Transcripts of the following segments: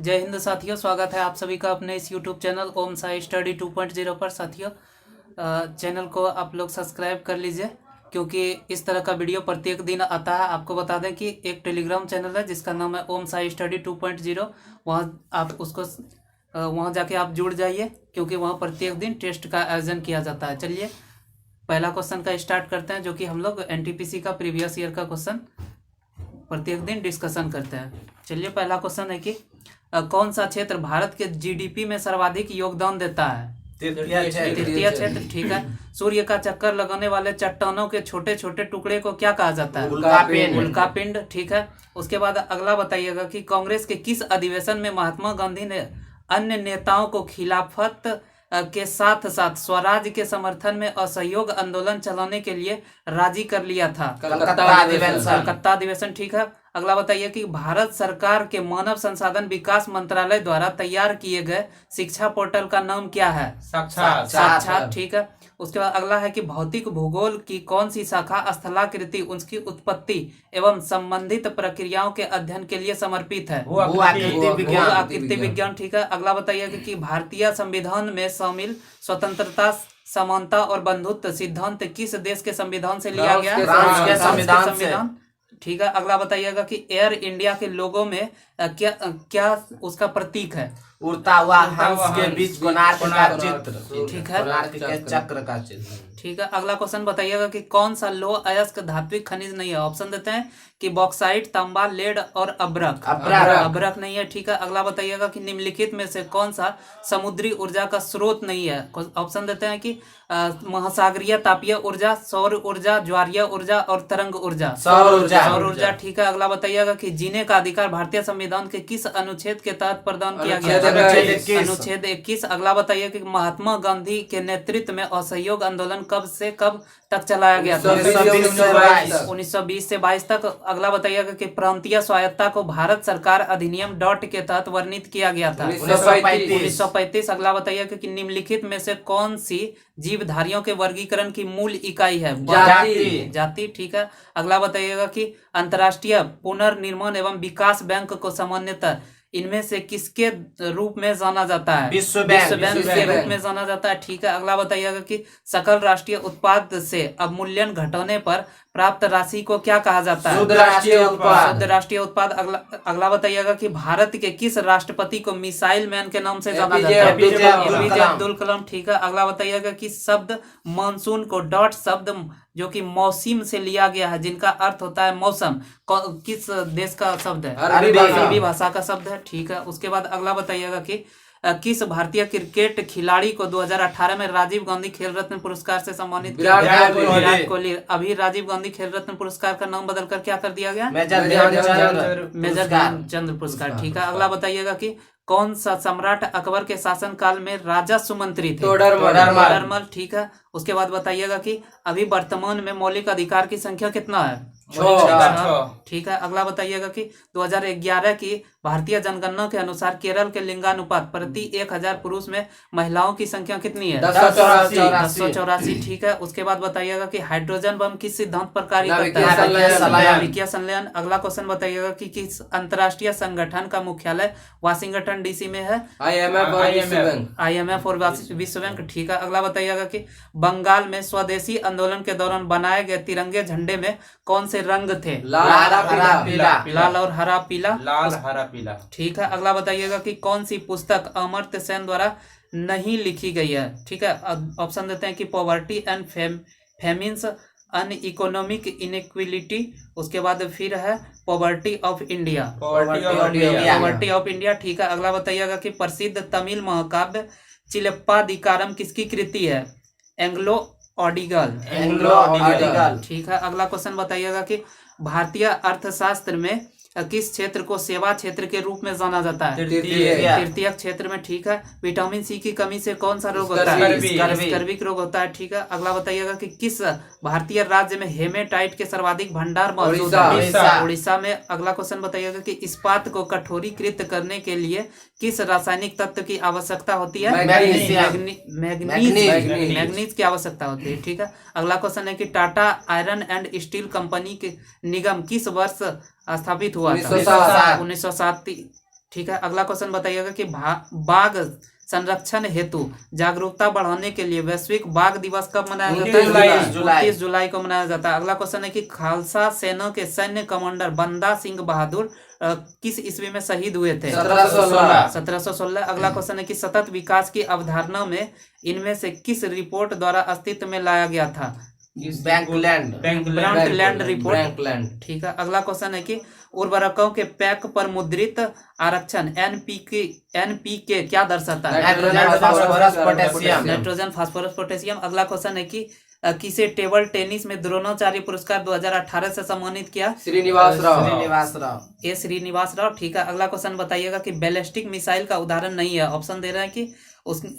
जय हिंद साथियों, स्वागत है आप सभी का अपने इस YouTube चैनल ओम साई स्टडी 2.0 पर। साथियों, चैनल को आप लोग सब्सक्राइब कर लीजिए क्योंकि इस तरह का वीडियो प्रत्येक दिन आता है। आपको बता दें कि एक टेलीग्राम चैनल है जिसका नाम है ओम साई स्टडी 2.0। वहाँ आप उसको वहाँ जाके आप जुड़ जाइए क्योंकि वहाँ प्रत्येक दिन टेस्ट का आयोजन किया जाता है। चलिए पहला क्वेश्चन का स्टार्ट करते हैं, जो कि हम लोग NTPC का प्रीवियस ईयर का क्वेश्चन प्रत्येक दिन डिस्कशन करते हैं। चलिए पहला क्वेश्चन है कि कौन सा क्षेत्र भारत के GDP में सर्वाधिक योगदान देता है? तृतीय क्षेत्र। ठीक है। सूर्य का चक्कर लगाने वाले चट्टानों के छोटे छोटे टुकड़े को क्या कहा जाता है? उल्कापिंड। ठीक है। उसके बाद अगला बताइएगा कि कांग्रेस के किस अधिवेशन में महात्मा गांधी ने अन्य नेताओं को खिलाफत के साथ साथ स्वराज के समर्थन में असहयोग आंदोलन चलाने के लिए राजी कर लिया था? कलकत्ता अधिवेशन। ठीक है। अगला बताइए कि भारत सरकार के मानव संसाधन विकास मंत्रालय द्वारा तैयार किए गए शिक्षा पोर्टल का नाम क्या है? साक्षात। ठीक है। उसके बाद अगला है कि भौतिक भूगोल की कौन सी शाखा स्थलाकृति, उसकी उत्पत्ति एवं संबंधित प्रक्रियाओं के अध्ययन के लिए समर्पित है? आकृति विज्ञान। ठीक है। अगला बताइए कि भारतीय संविधान में शामिल स्वतंत्रता, समानता और बंधुत्व सिद्धांत किस देश के संविधान से लिया गया? फ्रांस के संविधान। ठीक है। अगला बताइएगा कि एयर इंडिया के लोगो में क्या उसका प्रतीक है? उड़ता हुआ हंस के बीच कोणार्क का चित्र। ठीक है। कोणार्क के चक्र का चित्र। ठीक है। अगला क्वेश्चन बताइएगा कि कौन सा लौह अयस्क धात्विक खनिज नहीं है? ऑप्शन देते हैं कि बॉक्साइट, तांबा, लेड और अब्रक। अब्रक नहीं है। ठीक है। अगला बताइएगा कि निम्नलिखित में से कौन सा समुद्री ऊर्जा का स्रोत नहीं है? ऑप्शन देते हैं कि महासागरीय तापीय ऊर्जा, सौर ऊर्जा, ज्वारीय ऊर्जा और तरंग ऊर्जा। सौर ऊर्जा। ठीक है। अगला बताइएगा कि जीने का अधिकार भारतीय संविधान के किस अनुच्छेद के तहत प्रदान किया गया? अनुच्छेद 21। अगला बताइए कि महात्मा गांधी के नेतृत्व में असहयोग आंदोलन कब से कब तक चलाया गया था? 1920 से 22 तक। अगला बताइएगा कि प्रांतीय स्वायत्ता को भारत सरकार अधिनियम डॉट के तहत वर्णित किया गया था? 1935। अगला बताइएगा कि निम्नलिखित में से कौन सी जीवधारियों के वर्गीकरण की मूल इकाई है? जाति। ठीक है। अगला बताइएगा कि अंतर्राष्ट्रीय पुनर्निर्माण एवं विकास बैंक को सामान्यतः इनमें से किसके रूप में जाना जाता है? विश्व बैंक के रूप में जाना जाता है। ठीक है। अगला बताइएगा कि सकल राष्ट्रीय उत्पाद से अवमूल्यन घटाने पर प्राप्त राशि को क्या कहा जाता है? शुद्ध राष्ट्रीय उत्पाद। अगला बताइएगा कि भारत के किस राष्ट्रपति को मिसाइल मैन के नाम से जाना जाता है? APJ अब्दुल कलाम। ठीक है। अगला बताइएगा कि शब्द मानसून को डॉट शब्द जो कि मौसम से लिया गया है, जिनका अर्थ होता है मौसम, किस देश का शब्द है? अरबी भाषा का शब्द है। ठीक है। उसके बाद अगला बताइएगा कि किस भारतीय क्रिकेट खिलाड़ी को 2018 में राजीव गांधी खेल रत्न पुरस्कार से सम्मानित किया गया? विराट कोहली। अभी राजीव गांधी खेल रत्न पुरस्कार का नाम बदलकर क्या कर दिया गया? मेजर ध्यानचंद पुरस्कार। ठीक है। अगला बताइएगा कि कौन सा सम्राट अकबर के शासन काल में राजस्व मंत्री थे? तोडरमल। ठीक है। उसके बाद बताइएगा कि अभी वर्तमान में मौलिक अधिकार की संख्या कितना है? 6। ठीक है। अगला बताइएगा कि 2011 की भारतीय जनगणना के अनुसार केरल के लिंगानुपात प्रति 1000 पुरुष में महिलाओं की संख्या कितनी है? 1084। ठीक है। उसके बाद बताइएगा कि हाइड्रोजन बम किस सिद्धांत पर कार्य करता है? विकिरण संलयन। अगला क्वेश्चन बताइएगा कि किस अंतरराष्ट्रीय संगठन का मुख्यालय वाशिंगटन DC में है? IMF और विश्व बैंक। ठीक है। अगला बताइएगा कि बंगाल में स्वदेशी आंदोलन के दौरान बनाए गए तिरंगे झंडे में कौन से रंग थे? लाल और हरा पीला। ठीक है। अगला बताइएगा कि कौन सी पुस्तक अमर्त्य सेन द्वारा नहीं लिखी गई है? ठीक है। ऑप्शन देते हैं कि poverty and famines, and economic inequality, उसके बाद फिर है पॉवर्टी ऑफ इंडिया। ठीक है। अगला बताइएगा कि प्रसिद्ध तमिल महाकाव्य चिलप्पाधिकारम किसकी कृति है? एंग्लो ऑडिगल। ठीक है। अगला क्वेश्चन बताइएगा कि भारतीय अर्थशास्त्र में किस क्षेत्र को सेवा क्षेत्र के रूप में जाना जाता है? तृतीय क्षेत्र में। ठीक है। विटामिन C की कमी से कौन सा रोग होता है? स्कर्विक रोग होता है। ठीक है। अगला बताइएगा कि किस भारतीय राज्य में हेमेटाइट के सर्वाधिक भंडार मौजूद है? उड़ीसा में। अगला क्वेश्चन बताइएगा कि इस्पात को कठोरीकृत करने के लिए किस रासायनिक तत्व की आवश्यकता होती है? मैग्नीज की आवश्यकता होती है। ठीक है। अगला क्वेश्चन है कि Tata iron and steel company के निगम किस वर्ष स्थापित हुआ था? 1907। ठीक है। अगला क्वेश्चन बताइएगा कि बाघ संरक्षण हेतु जागरूकता बढ़ाने के लिए वैश्विक बाघ दिवस कब मनाया जाता है? 29 जुलाई को मनाया जाता है। अगला क्वेश्चन है कि खालसा सेना के सैन्य कमांडर बंदा सिंह बहादुर किस ईस्वी में शहीद हुए थे? 1716। अगला क्वेश्चन है कि सतत विकास की अवधारणा में इनमें से किस रिपोर्ट द्वारा अस्तित्व में लाया गया था? Brundtland report. ठीक है। अगला क्वेश्चन है कि उर्वरकों के पैक पर मुद्रित आरक्षण एनपीके क्या दर्शाता है? Nitrogen phosphorus potassium. अगला क्वेश्चन है कि किसे टेबल टेनिस में द्रोणाचार्य पुरस्कार 2018 से सम्मानित किया? श्रीनिवास राव। श्रीनिवास राव। ठीक है। अगला क्वेश्चन बताइएगा कि बैलिस्टिक मिसाइल का उदाहरण नहीं है। ऑप्शन दे रहे हैं कि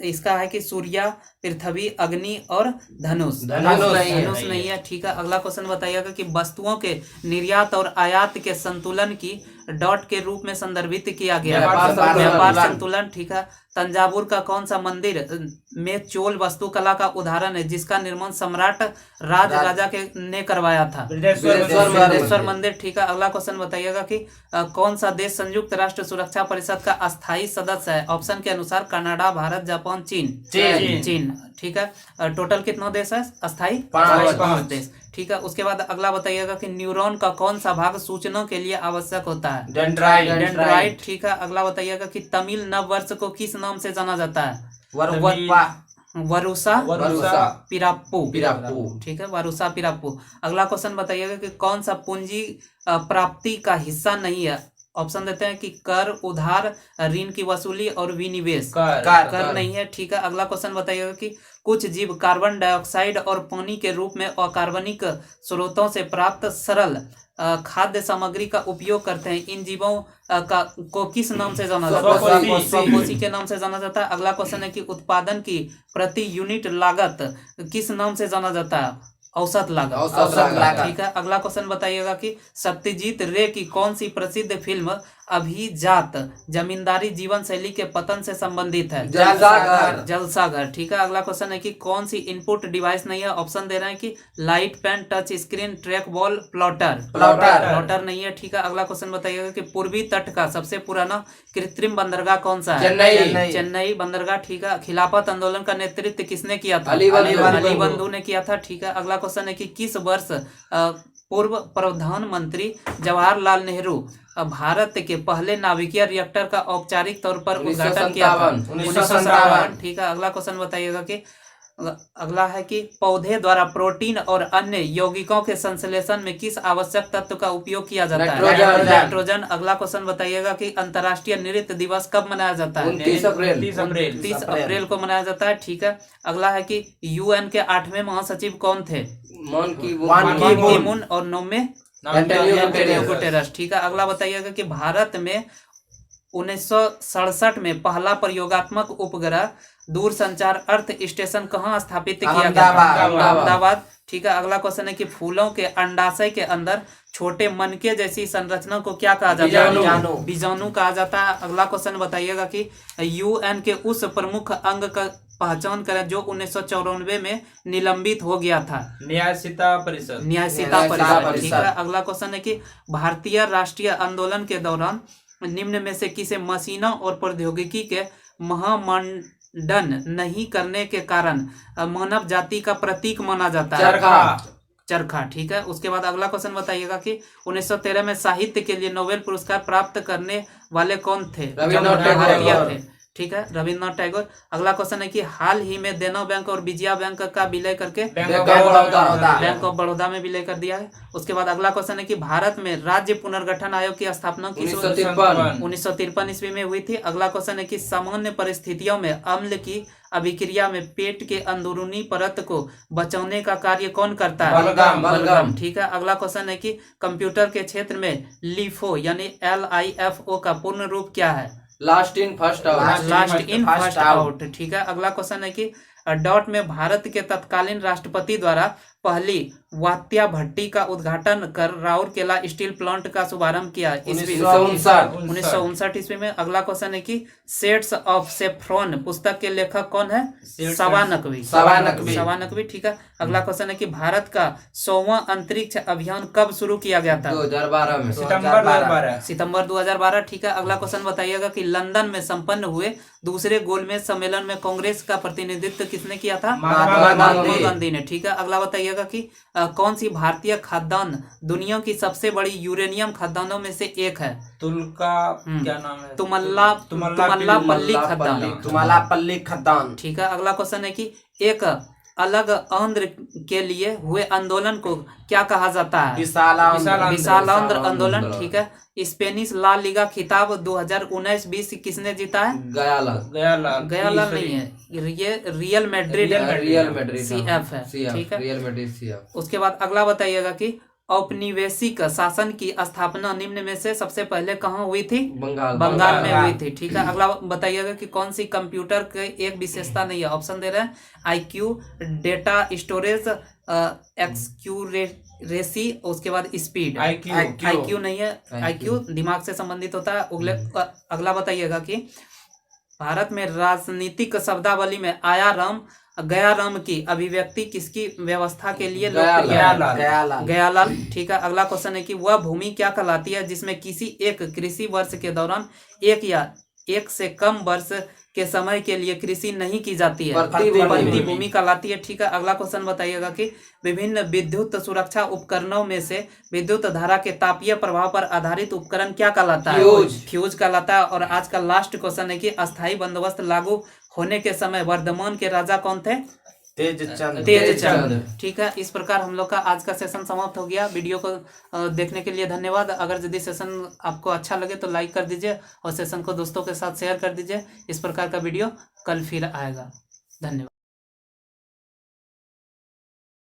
इसका है कि सूर्या, पृथ्वी, अग्नि और धनुष नहीं है। ठीक है। अगला क्वेश्चन बताइएगा कि वस्तुओं के निर्यात और आयात के संतुलन की डॉट के रूप में संदर्भित किया गया व्यापार संतुलन। ठीक है। तंजावुर का कौन सा मंदिर में चोल वास्तुकला का उदाहरण है जिसका निर्माण सम्राट राजा ने करवाया था? बृहदेश्वर मंदिर। ठीक है। अगला क्वेश्चन बताइएगा कि कौन सा देश संयुक्त राष्ट्र सुरक्षा परिषद का अस्थायी सदस्य है? ऑप्शन के अनुसार कनाडा, भारत, जापान, चीन। ठीक है। टोटल कितना देश है अस्थायी? 5 देश। ठीक है। उसके बाद अगला बताइएगा कि न्यूरॉन का कौन सा भाग सूचना के लिए आवश्यक होता है? डेंड्राइट। ठीक है। अगला बताइएगा कि तमिल नव वर्ष को किस नाम से जाना जाता है? वरुसा पिराप्पू। ठीक है। वरुसा पिराप्पू। अगला क्वेश्चन बताइएगा कि कौन सा पूंजी प्राप्ति का हिस्सा नहीं है? ऑप्शन देते हैं कि कर, उधार, ऋण की वसूली और विनिवेश। कर नहीं है। ठीक है। अगला क्वेश्चन बताइएगा कि कुछ जीव कार्बन डाइऑक्साइड और पानी के रूप में अकार्बनिक स्रोतों से प्राप्त सरल खाद्य सामग्री का उपयोग करते हैं। इन जीवों को किस नाम से जाना जाता है? स्वपोषी के नाम से जाना जाता है। अगला क्वेश्चन है कि उत्पादन की प्रति यूनिट लागत किस नाम से जाना जाता है? औसत लागत। ठीक है। अगला क्वेश्चन बताइएगा कि सत्यजीत रे की कौन सी प्रसिद्ध फिल्म अभिजात जमींदारी जीवन शैली के पतन से संबंधित है? जलसाघर। ठीक है। अगला क्वेश्चन है कि कौन सी इनपुट डिवाइस नहीं है? ऑप्शन दे रहे हैं कि light, pen, touch screen, track ball, plotter नहीं है। ठीक है। अगला क्वेश्चन बताइएगा कि पूर्वी तट का सबसे पुराना कृत्रिम बंदरगाह कौन सा है? चेन्नई बंदरगाह। ठीक है। खिलाफत आंदोलन का नेतृत्व किसने किया था? अली बंधु ने किया था। ठीक है। अगला क्वेश्चन है कि किस वर्ष पूर्व प्रधानमंत्री जवाहरलाल नेहरू भारत के पहले नाभिकीय रिएक्टर का औपचारिक तौर पर उद्घाटन किया था? 1957। ठीक है। अगला क्वेश्चन बताइएगा कि अगला है कि पौधे द्वारा प्रोटीन और अन्य यौगिकों के संश्लेषण में किस आवश्यक तत्व का उपयोग किया जाता है? नाइट्रोजन। अगला क्वेश्चन बताइएगा कि अंतर्राष्ट्रीय नृत्य दिवस कब मनाया जाता है? 29 अप्रैल को मनाया जाता है। ठीक है। अगला है कि यूएन के 8वें महासचिव कौन थे? बान की मून। और 9वें एंटोनियो गुटेरेस। ठीक है। अगला बताइएगा कि भारत में 1967 में पहला प्रयोगात्मक उपग्रह दूरसंचार अर्थ स्टेशन कहाँ स्थापित किया गया? अहमदाबाद। ठीक है। अगला क्वेश्चन है कि फूलों के अंडाशय के अंदर छोटे मनके जैसी संरचना को क्या कहा जाता है? बीजाणु कहा जाता है। अगला क्वेश्चन बताइएगा कि यूएन के उस प्रमुख अंग का पहचान करें जो 1994 में निलंबित हो गया था? न्यायशीता परिषद। ठीक है। अगला क्वेश्चन है कि भारतीय राष्ट्रीय आंदोलन के दौरान निम्न में से किसे मशीनों और प्रौद्योगिकी के महामंडन नहीं करने के कारण मानव जाति का प्रतीक माना जाता है? चरखा। ठीक है। उसके बाद अगला क्वेश्चन बताइएगा कि 1913 में साहित्य के लिए नोबेल पुरस्कार प्राप्त करने वाले कौन थे? थे। ठीक है। रविन्द्रनाथ टैगोर। अगला क्वेश्चन है कि हाल ही में देना बैंक और विजया बैंक का विलय करके बैंक ऑफ बड़ौदा में विलय कर दिया है। उसके बाद अगला क्वेश्चन है कि भारत में राज्य पुनर्गठन आयोग की स्थापना 1953 ईस्वी में हुई थी। अगला क्वेश्चन है कि सामान्य परिस्थितियों में अम्ल की अभिक्रिया में पेट के अंदरूनी परत को बचाने का कार्य कौन करता है? बलगम। ठीक है। अगला क्वेश्चन है कि कंप्यूटर के क्षेत्र में LIFO यानी LIFO का पूर्ण रूप क्या है? Last in first out. ठीक है। अगला क्वेश्चन है कि डॉट में भारत के तत्कालीन राष्ट्रपति द्वारा पहली वात्या भट्टी का उद्घाटन कर राउरकेला स्टील प्लांट का शुभारंभ किया? ईस्वी 1959 ईस्वी में। अगला क्वेश्चन है कि शेड्स ऑफ सेफ्रॉन पुस्तक के लेखक कौन है? सवा नकवी। ठीक है। अगला क्वेश्चन है कि भारत का 100वां अंतरिक्ष अभियान कब शुरू किया गया था? 2012 में, सितंबर 2012। ठीक है। अगला क्वेश्चन बताइएगा कि लंदन में संपन्न हुए दूसरे गोलमेज सम्मेलन में कांग्रेस का प्रतिनिधित्व किसने किया था? महात्मा गांधी ने। ठीक है। अगला बताइएगा कि कौन सी भारतीय खाद्यान्न दुनिया की सबसे बड़ी यूरेनियम खाद्यान्नों में से एक है? क्या नाम है? तुमल्लापल्ली खाद्यान्न। ठीक है। अगला क्वेश्चन है कि एक अलग आंध्र के लिए हुए आंदोलन को क्या कहा जाता है? विशाल आंध्र आंदोलन। ठीक है। स्पेनिश ला लीगा खिताब 2019-20 किसने जीता है? गयालाल नहीं है, ये रियल मैड्रिड CF है। ठीक है। उसके बाद अगला बताइएगा कि औपनिवेशिक शासन की स्थापना निम्न में से सबसे पहले कहाँ हुई थी? बंगाल में हुई थी। ठीक है। अगला बताइएगा कि कौन सी कंप्यूटर के एक विशेषता नहीं है? ऑप्शन दे रहे हैं IQ, डेटा स्टोरेज, एक्यूरेसी, उसके बाद स्पीड। IQ नहीं है, IQ दिमाग से संबंधित होता है। अगला बताइएगा कि भारत में राजनीतिक शब्दावली में आया राम गया राम की अभिव्यक्ति किसकी व्यवस्था के लिए लोकप्रिय है? गयालाल। ठीक है। अगला क्वेश्चन है कि वह भूमि क्या कहलाती है जिसमें किसी एक कृषि वर्ष के दौरान एक या एक से कम वर्ष के समय के लिए कृषि नहीं की जाती है? प्रति भूमि कहलाती है। ठीक है। अगला क्वेश्चन बताइएगा कि विभिन्न विद्युत सुरक्षा उपकरणों में से विद्युत धारा के तापीय प्रभाव पर आधारित उपकरण क्या कहलाता है? फ्यूज कहलाता है। और आज का लास्ट क्वेश्चन है कि अस्थायी बंदोबस्त लागू होने के समय वर्धमान के राजा कौन थे? तेजचंद। ठीक है। इस प्रकार हम लोग का आज का सेशन समाप्त हो गया। वीडियो को देखने के लिए धन्यवाद। अगर यदि सेशन आपको अच्छा लगे तो लाइक कर दीजिए और सेशन को दोस्तों के साथ शेयर कर दीजिए। इस प्रकार का वीडियो कल फिर आएगा। धन्यवाद।